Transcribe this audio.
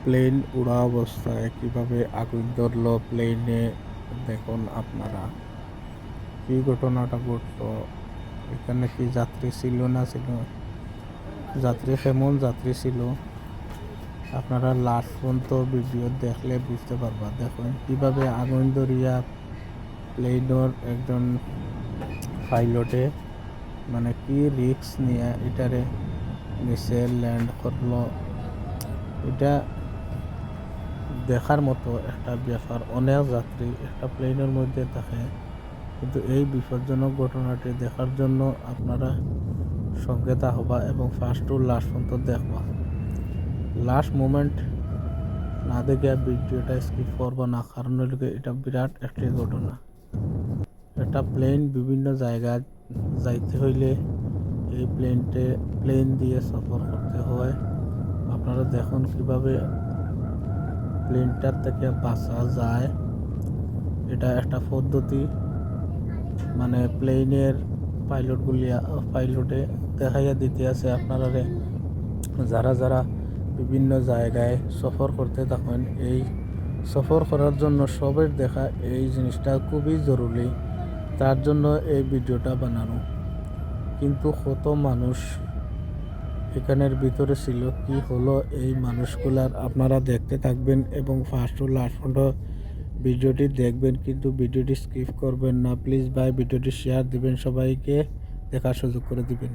Plane উড়া অবস্থায় কিভাবে আগুন ধরলো প্লেনে, দেখুন আপনারা কি ঘটনাটা ঘটলো। এখানে কি যাত্রী ছিল না ছিল, যাত্রী কেমন যাত্রী ছিল, আপনারা লাস্ট পর্যন্ত ভিডিও দেখলে বুঝতে পারবা। দেখুন কিভাবে আগুন ধরিয়া প্লেনের একজন পাইলটে মানে কি রিস্ক নিয়ে এটারে নিচে ল্যান্ড করলো। এটা দেখার মতো একটা ব্যাপার। অনেক যাত্রী একটা প্লেনের মধ্যে থাকে, কিন্তু এই বিপজ্জনক ঘটনাটি দেখার জন্য আপনারা সঙ্গে থাকবা এবং ফার্স্ট টু লাস্ট পর্যন্ত দেখবা। লাস্ট মোমেন্ট না দেখে ভিডিওটা স্কিপ করবা না, কারণ এটা বিরাট একটি ঘটনা। একটা প্লেন বিভিন্ন জায়গায় যাইতে হইলে এই প্লেন দিয়ে সফর করতে হয়। আপনারা দেখুন কিভাবে প্লেনটার থেকে বাঁচা যায়। এটা একটা পদ্ধতি, মানে প্লেনের পাইলটে দেখাইয়া দিতে আছে আপনারা যারা যারা বিভিন্ন জায়গায় সফর করতে থাকেন। এই সফর করার জন্য সবের দেখা এই জিনিসটা খুবই জরুরি, তার জন্য এই ভিডিওটা বানানো। কিন্তু কত মানুষ এখানের ভিতরে ছিল, কি হলো এই মানুষগুলার আপনারা দেখতে থাকবেন এবং ফার্স্ট টু লাস্ট পর্যন্ত ভিডিওটি দেখবেন, কিন্তু ভিডিওটি স্কিপ করবেন না প্লিজ ভাই। ভিডিওটি শেয়ার দিবেন, সবাইকে দেখার সুযোগ করে দিবেন।